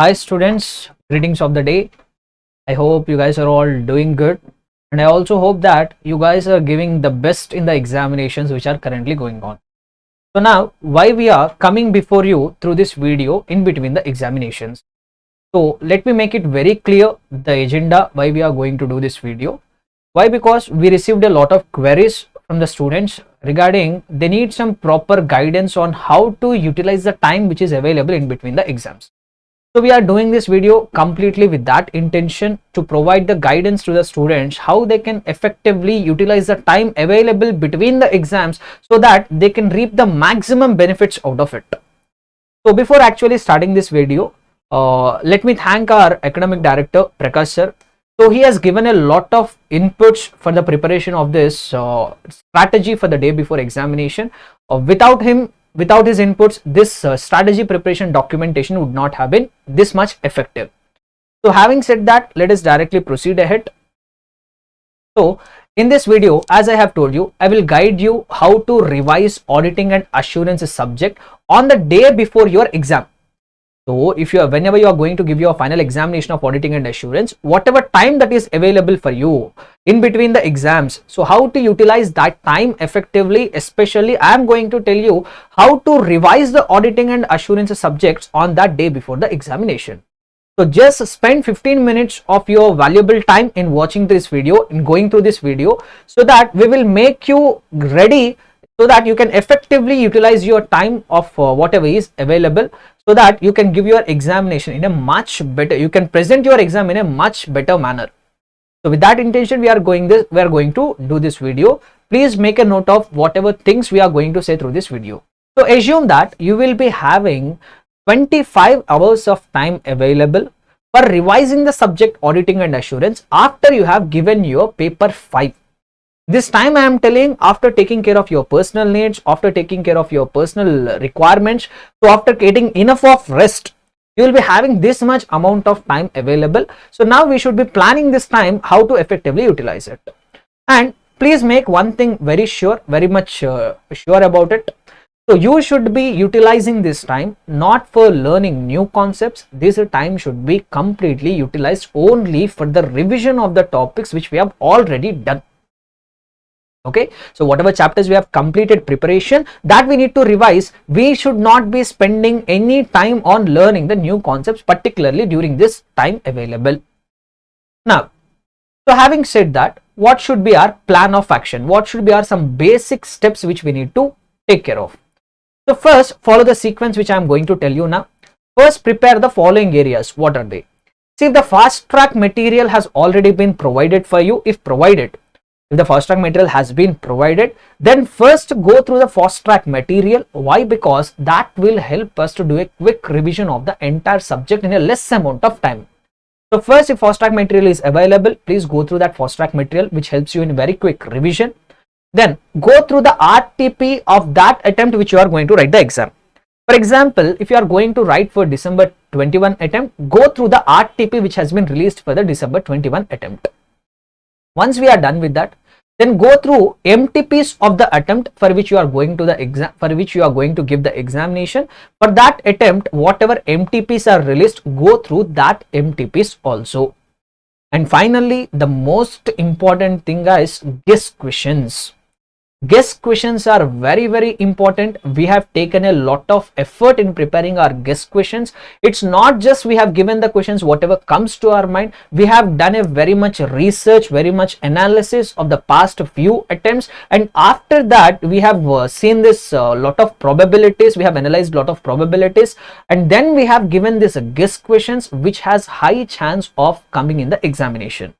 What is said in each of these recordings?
Hi students, greetings of the day. I hope you guys are all doing good, and I also hope that you guys are giving the best in the examinations which are currently going on. So now why we are coming before you through this video in between the examinations. So let me make it very clear the agenda why we are going to do this video. Why? Because we received a lot of queries from the students regarding they need some proper guidance on how to utilize the time which is available in between the exams. So we are doing this video completely with that intention to provide the guidance to the students how they can effectively utilize the time available between the exams so that they can reap the maximum benefits out of it. So before actually starting this video, let me thank our academic director Prakash sir. So he has given a lot of inputs for the preparation of this strategy for the day before examination. Without his inputs, this strategy preparation documentation would not have been this much effective. So having said that, let us directly proceed ahead. So in this video, as I have told you, I will guide you how to revise auditing and assurance subject on the day before your exam. So if whenever you are going to give your final examination of auditing and assurance, whatever time that is available for you in between the exams, so how to utilize that time effectively, especially I am going to tell you how to revise the auditing and assurance subjects on that day before the examination. So just spend 15 minutes of your valuable time in watching this video, in going through this video, so that we will make you ready so that you can effectively utilize your time of whatever is available, so that you can give your examination in a much better, you can present your exam in a much better manner. So with that intention, we are going to do this video. Please make a note of whatever things we are going to say through this video. So assume that you will be having 25 hours of time available for revising the subject auditing and assurance after you have given your paper 5. This time I am telling after taking care of your personal needs, after taking care of your personal requirements, so after getting enough of rest, you will be having this much amount of time available. So now we should be planning this time how to effectively utilize it. And please make one thing very much sure about it. So you should be utilizing this time not for learning new concepts. This time should be completely utilized only for the revision of the topics which we have already done. Okay, so whatever chapters we have completed preparation that we need to revise, we should not be spending any time on learning the new concepts, particularly during this time available. Now, so having said that, what should be our plan of action? What should be our some basic steps which we need to take care of? So first, follow the sequence which I am going to tell you now. First, prepare the following areas. What are they? See, the fast track material has already been provided for you. If the fast track material has been provided, then first go through the fast track material. Why? Because that will help us to do a quick revision of the entire subject in a less amount of time. So first, if fast track material is available, please go through that fast track material which helps you in very quick revision. Then go through the RTP of that attempt which you are going to write the exam. For example, if you are going to write for December 21 attempt, go through the RTP which has been released for the December 21 attempt. Once we are done with that, then go through MTPs of the attempt for which you are going to the exam, for which you are going to give the examination. For that attempt, whatever MTPs are released, go through that MTPs also. And finally, the most important thing is guess questions. Guess questions are very important. We have taken a lot of effort in preparing our guess questions. It's not just we have given the questions whatever comes to our mind. We have done a very much research, very much analysis of the past few attempts, and after that we have seen this lot of probabilities. We have analyzed lot of probabilities, and then we have given this guess questions which has high chance of coming in the examination.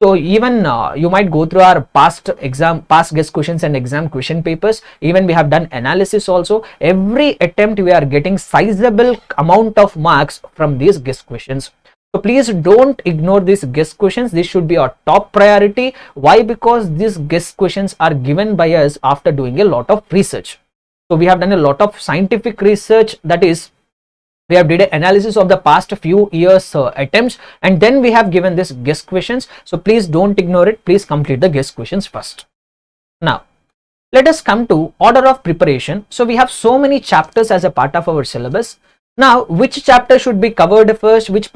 So even you might go through our past guess questions and exam question papers. Even we have done analysis also. Every attempt we are getting sizable amount of marks from these guess questions. So please don't ignore these guess questions. This should be our top priority. Why? Because these guess questions are given by us after doing a lot of research. So we have done a lot of scientific research, that is, we have did an analysis of the past few years attempts, and then we have given this guess questions. So please don't ignore it. Please complete the guess questions first. Now let us come to order of preparation. So we have so many chapters as a part of our syllabus. Now, which chapter should be covered first, which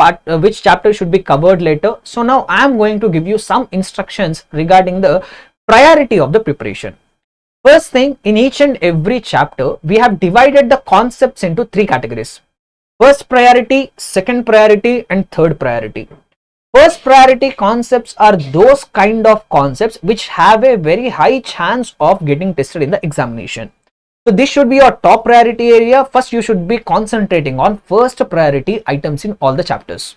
chapter should be covered later? So now I am going to give you some instructions regarding the priority of the preparation. First thing, in each and every chapter, we have divided the concepts into three categories. First priority, second priority, and third priority. First priority concepts are those kind of concepts which have a very high chance of getting tested in the examination. So this should be your top priority area. First, you should be concentrating on first priority items in all the chapters.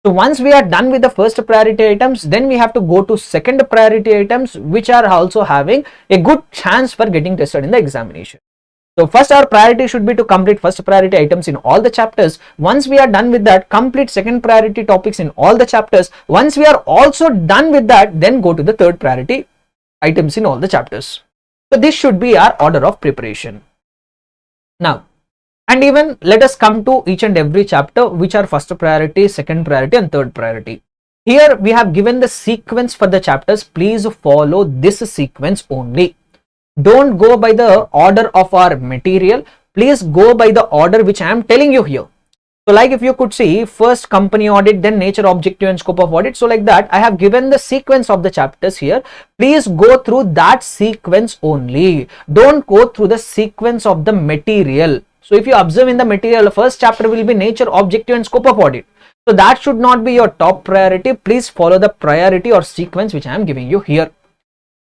So once we are done with the first priority items, then we have to go to second priority items, which are also having a good chance for getting tested in the examination. So first, our priority should be to complete first priority items in all the chapters. Once we are done with that, complete second priority topics in all the chapters. Once we are also done with that, then go to the third priority items in all the chapters. So this should be our order of preparation. Now, and even let us come to each and every chapter, which are first priority, second priority, and third priority. Here we have given the sequence for the chapters. Please follow this sequence only. Don't go by the order of our material. Please go by the order which I am telling you here. So like if you could see, first company audit, then nature, objective, and scope of audit. So like that, I have given the sequence of the chapters here. Please go through that sequence only. Don't go through the sequence of the material. So if you observe in the material, the first chapter will be nature, objective, and scope of audit. So that should not be your top priority. Please follow the priority or sequence which I am giving you here.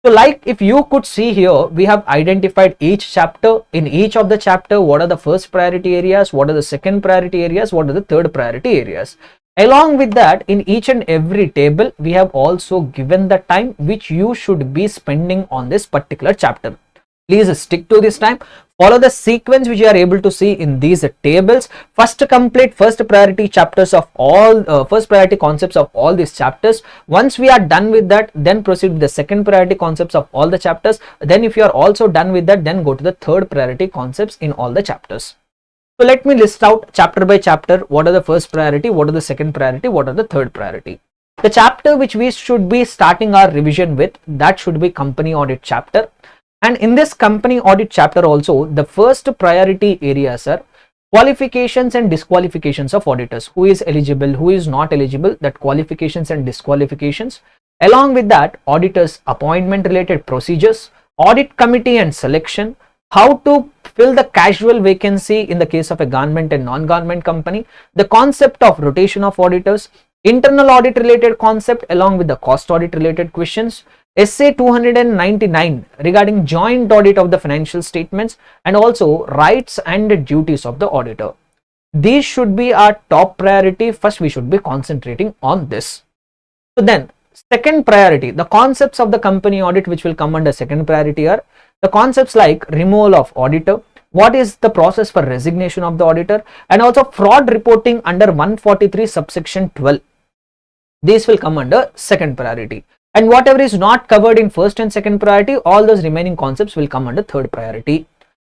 So like if you could see here, we have identified each chapter. In each of the chapter, what are the first priority areas, what are the second priority areas, what are the third priority areas. Along with that, in each and every table, we have also given the time which you should be spending on this particular chapter. Please stick to this time. Follow the sequence which you are able to see in these tables. First, complete first priority chapters of all, first priority concepts of all these chapters. Once we are done with that, then proceed with the second priority concepts of all the chapters. Then if you are also done with that, then go to the third priority concepts in all the chapters. So let me list out chapter by chapter. What are the first priority? What are the second priority? What are the third priority? The chapter which we should be starting our revision with, that should be company audit chapter. And in this company audit chapter also, the first priority areas are qualifications and disqualifications of auditors. Who is eligible, who is not eligible, that qualifications and disqualifications. Along with that, auditors appointment related procedures, audit committee and selection, how to fill the casual vacancy in the case of a government and non-government company, the concept of rotation of auditors, internal audit related concept along with the cost audit related questions, Essay 299 regarding joint audit of the financial statements, and also rights and duties of the auditor. These should be our top priority. First, we should be concentrating on this. So then, second priority, the concepts of the company audit which will come under second priority are the concepts like removal of auditor, what is the process for resignation of the auditor, and also fraud reporting under 143 subsection 12. These will come under second priority. And whatever is not covered in first and second priority, all those remaining concepts will come under third priority.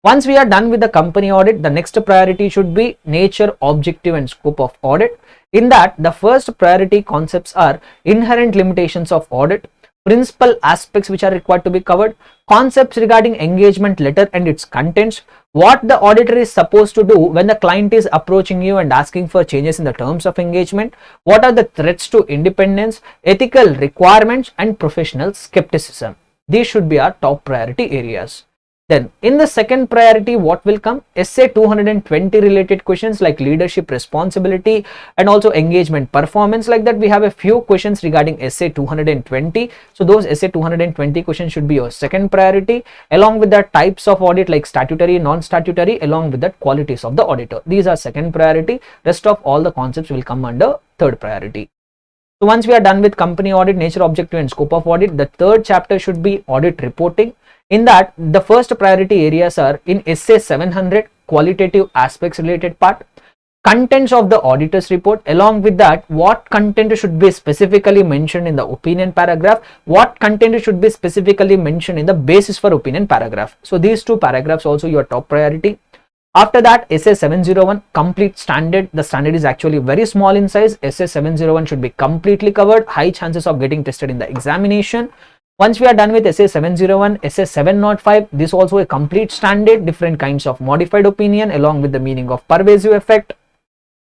Once we are done with the company audit, the next priority should be nature, objective, and scope of audit. In that, the first priority concepts are inherent limitations of audit, principal aspects which are required to be covered, concepts regarding engagement letter and its contents, what the auditor is supposed to do when the client is approaching you and asking for changes in the terms of engagement, what are the threats to independence, ethical requirements, and professional skepticism. These should be our top priority areas. Then in the second priority, what will come? Essay 220 related questions like leadership responsibility and also engagement performance. Like that, we have a few questions regarding essay 220. So those essay 220 questions should be your second priority, along with the types of audit like statutory, non-statutory, along with the qualities of the auditor. These are second priority. Rest of all the concepts will come under third priority. So once we are done with company audit, nature, objective, and scope of audit, the third chapter should be audit reporting. In that, the first priority areas are in essay 700, qualitative aspects related part, contents of the auditor's report. Along with that, what content should be specifically mentioned in the opinion paragraph, what content should be specifically mentioned in the basis for opinion paragraph. So these two paragraphs also your top priority. After that, essay 701, complete standard. The standard is actually very small in size. Essay 701 should be completely covered. High chances of getting tested in the examination. Once we are done with SA 701, SA 705, this also a complete standard, different kinds of modified opinion along with the meaning of pervasive effect.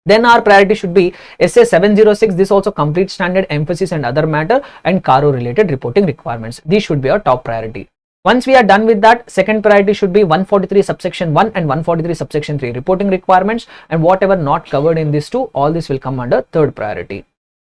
Then our priority should be SA 706, this also complete standard, emphasis and other matter, and CARO related reporting requirements. These should be our top priority. Once we are done with that, second priority should be 143 subsection 1 and 143 subsection 3 reporting requirements, and whatever not covered in these two, all this will come under third priority.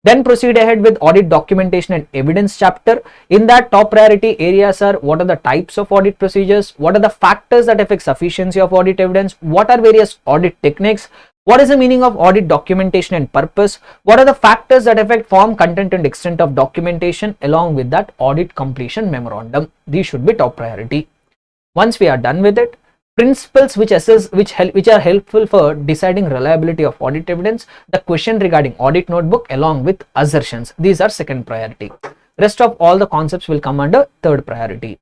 Then proceed ahead with audit documentation and evidence chapter. In that, top priority areas are what are the types of audit procedures, what are the factors that affect sufficiency of audit evidence, what are various audit techniques, what is the meaning of audit documentation and purpose, what are the factors that affect form, content and extent of documentation, along with that audit completion memorandum. These should be top priority. Once we are done with it, principles which are helpful for deciding reliability of audit evidence, the question regarding audit notebook along with assertions, these are second priority. Rest of all the concepts will come under third priority.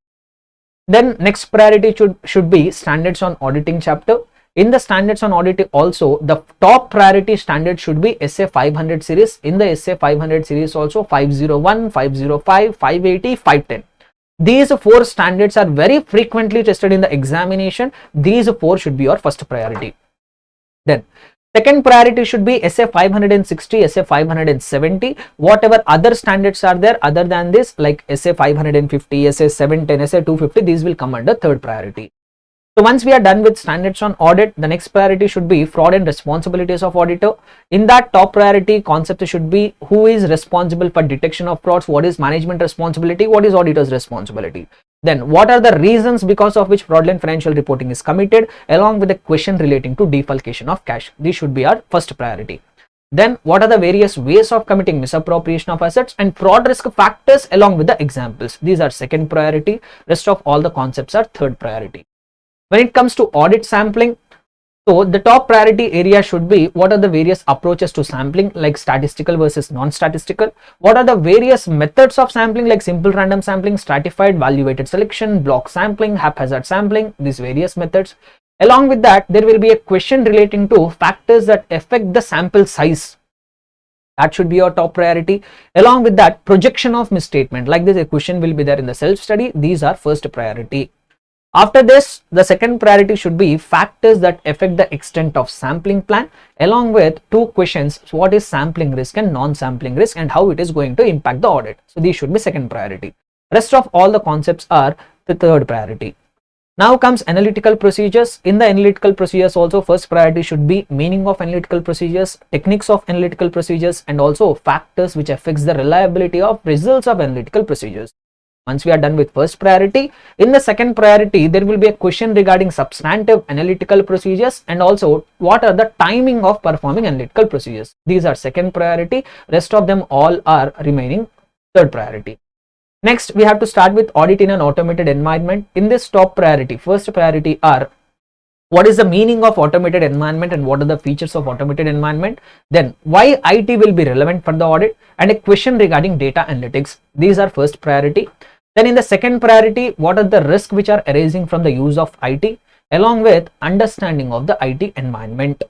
Then next priority should be standards on auditing chapter. In the standards on auditing also, the top priority standard should be SA 500 series. In the SA 500 series also 501, 505, 580, 510. These four standards are very frequently tested in the examination. These four should be your first priority. Then second priority should be SA 560, SA 570. Whatever other standards are there other than this, like SA 550, SA 710, SA 250, these will come under third priority. So once we are done with standards on audit, the next priority should be fraud and responsibilities of auditor. In that, top priority concept should be who is responsible for detection of frauds, what is management responsibility, what is auditor's responsibility. Then what are the reasons because of which fraudulent financial reporting is committed, along with the question relating to defalcation of cash. This should be our first priority. Then what are the various ways of committing misappropriation of assets and fraud risk factors along with the examples. These are second priority. Rest of all the concepts are third priority. When it comes to audit sampling, so the top priority area should be what are the various approaches to sampling, like statistical versus non-statistical. What are the various methods of sampling, like simple random sampling, stratified, value-weighted selection, block sampling, haphazard sampling, these various methods. Along with that, there will be a question relating to factors that affect the sample size. That should be your top priority. Along with that, projection of misstatement, like this a question will be there in the self-study. These are first priority. After this, the second priority should be factors that affect the extent of sampling plan, along with two questions, so what is sampling risk and non-sampling risk and how it is going to impact the audit. So these should be second priority. Rest of all the concepts are the third priority. Now comes analytical procedures. In the analytical procedures also, first priority should be meaning of analytical procedures, techniques of analytical procedures, and also factors which affects the reliability of results of analytical procedures. Once we are done with first priority, in the second priority, there will be a question regarding substantive analytical procedures and also what are the timing of performing analytical procedures. These are second priority. Rest of them all are remaining third priority. Next, we have to start with audit in an automated environment. In this top priority, first priority are what is the meaning of automated environment and what are the features of automated environment. Then why IT will be relevant for the audit and a question regarding data analytics. These are first priority. Then in the second priority, what are the risks which are arising from the use of IT along with understanding of the IT environment.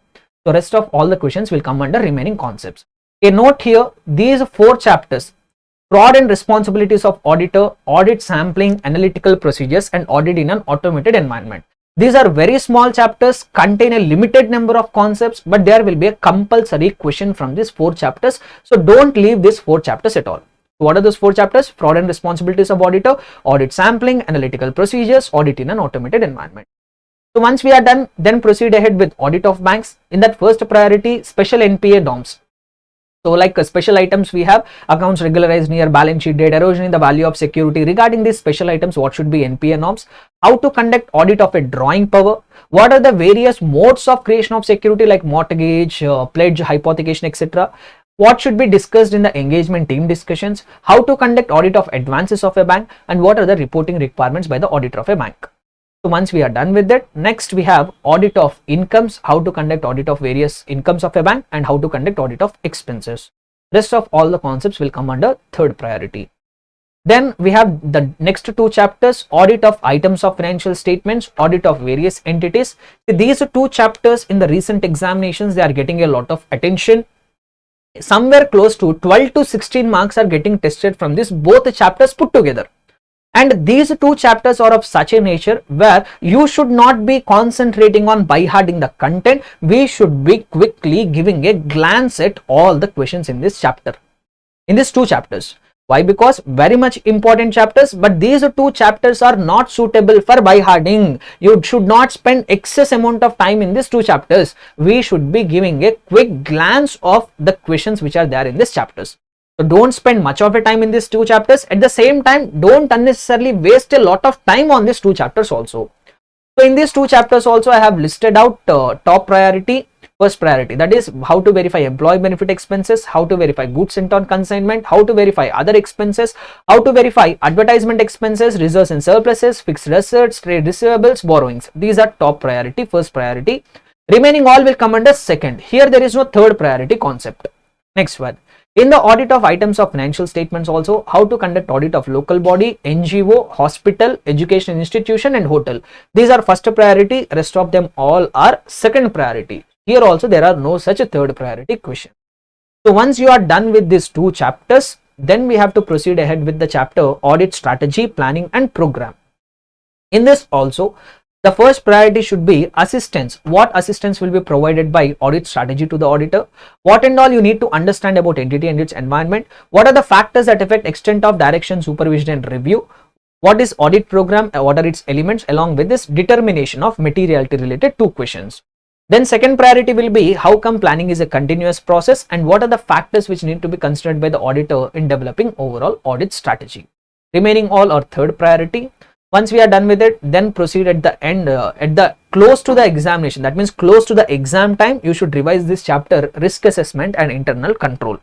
So rest of all the questions will come under remaining concepts. A note here, these four chapters, fraud and responsibilities of auditor, audit sampling, analytical procedures, and audit in an automated environment. These are very small chapters, contain a limited number of concepts, but there will be a compulsory question from these four chapters. So don't leave these four chapters at all. What are those four chapters? Fraud and responsibilities of auditor, audit sampling, analytical procedures, audit in an automated environment. So once we are done, then proceed ahead with audit of banks. In that first priority, special NPA norms. So like special items, we have accounts regularized near balance sheet date, erosion in the value of security. Regarding these special items, what should be NPA norms? How to conduct audit of a drawing power? What are the various modes of creation of security like mortgage, pledge, hypothecation, etc.? What should be discussed in the engagement team discussions? How to conduct audit of advances of a bank? And what are the reporting requirements by the auditor of a bank? So once we are done with that, next we have audit of incomes, how to conduct audit of various incomes of a bank and how to conduct audit of expenses. Rest of all the concepts will come under third priority. Then we have the next two chapters, audit of items of financial statements, audit of various entities. These two chapters in the recent examinations, they are getting a lot of attention. Somewhere close to 12 to 16 marks are getting tested from this both chapters put together. And these two chapters are of such a nature where you should not be concentrating on by-hearting the content. We should be quickly giving a glance at all the questions in this chapter, in these two chapters. Why? Because very much important chapters, but these two chapters are not suitable for by-hearting. You should not spend excess amount of time in these two chapters. We should be giving a quick glance of the questions which are there in these chapters. So don't spend much of a time in these two chapters. At the same time, don't unnecessarily waste a lot of time on these two chapters also. So in these two chapters also, I have listed out top priority, first priority, that is how to verify employee benefit expenses, how to verify goods sent on consignment, how to verify other expenses, how to verify advertisement expenses, reserves and surpluses, fixed assets, trade receivables, borrowings. These are top priority, first priority. Remaining all will come under second. Here there is no third priority concept. Next one. In the audit of items of financial statements also, how to conduct audit of local body, NGO, hospital, education institution and hotel. These are first priority, rest of them all are second priority. Here also there are no such a third priority question. So once you are done with these two chapters, then we have to proceed ahead with the chapter audit strategy, planning and program. In this also, the first priority should be assistance. What assistance will be provided by audit strategy to the auditor? What and all you need to understand about entity and its environment? What are the factors that affect extent of direction, supervision and review? What is audit program? What are its elements? Along with this determination of materiality related two questions. Then second priority will be how come planning is a continuous process and what are the factors which need to be considered by the auditor in developing overall audit strategy. Remaining all are third priority. Once we are done with it, then proceed at the end, at the close to the examination, that means close to the exam time, you should revise this chapter risk assessment and internal control.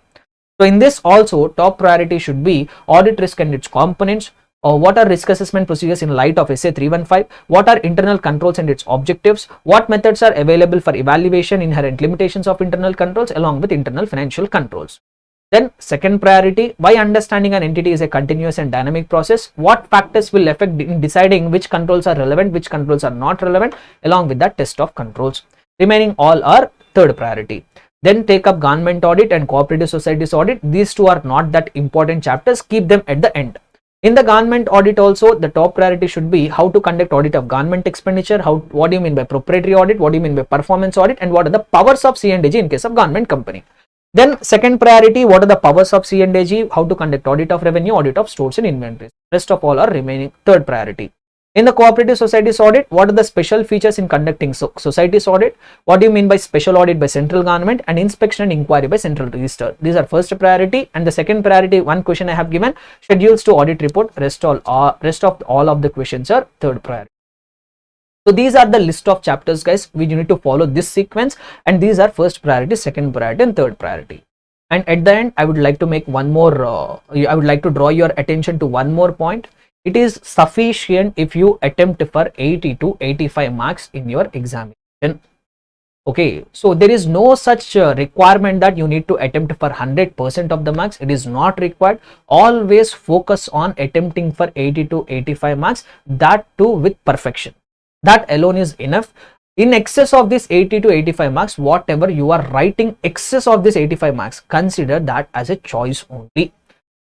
So in this also, top priority should be audit risk and its components, or what are risk assessment procedures in light of SA 315, what are internal controls and its objectives, what methods are available for evaluation, inherent limitations of internal controls along with internal financial controls. Then second priority, by understanding an entity is a continuous and dynamic process, what factors will affect in deciding which controls are relevant, which controls are not relevant, along with that test of controls. Remaining all are third priority. Then take up government audit and cooperative societies audit. These two are not that important chapters, keep them at the end. In the government audit also, the top priority should be how to conduct audit of government expenditure, what do you mean by proprietary audit, what do you mean by performance audit, and what are the powers of C&AG in case of government company. Then second priority, what are the powers of C&AG, how to conduct audit of revenue, audit of stores and inventories. Rest of all are remaining third priority. In the cooperative societies audit, what are the special features in conducting societies audit, what do you mean by special audit by central government and inspection and inquiry by central register. These are first priority, and the second priority, one question I have given, schedules to audit report. Rest of all of the questions are third priority. So these are the list of chapters, guys, which you need to follow this sequence, and these are first priority, second priority and third priority. And at the end, I would like to make one more, I would like to draw your attention to one more point. It is sufficient if you attempt for 80 to 85 marks in your examination. Okay, so there is no such requirement that you need to attempt for 100% of the marks. It is not required. Always focus on attempting for 80 to 85 marks, that too with perfection. That alone is enough. In excess of this 80 to 85 marks, whatever you are writing excess of this 85 marks, consider that as a choice only.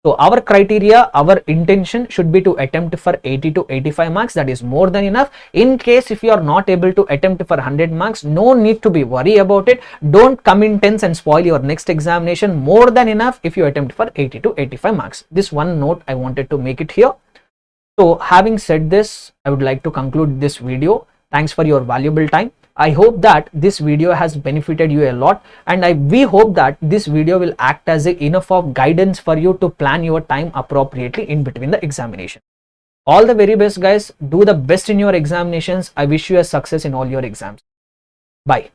So our criteria, our intention should be to attempt for 80 to 85 marks. That is more than enough. In case if you are not able to attempt for 100 marks, no need to be worried about it. Don't come in tense and spoil your next examination. More than enough if you attempt for 80 to 85 marks. This one note I wanted to make it here. So having said this, I would like to conclude this video. Thanks for your valuable time. I hope that this video has benefited you a lot, and we hope that this video will act as enough of guidance for you to plan your time appropriately in between the examination. All the very best, guys. Do the best in your examinations. I wish you a success in all your exams. Bye.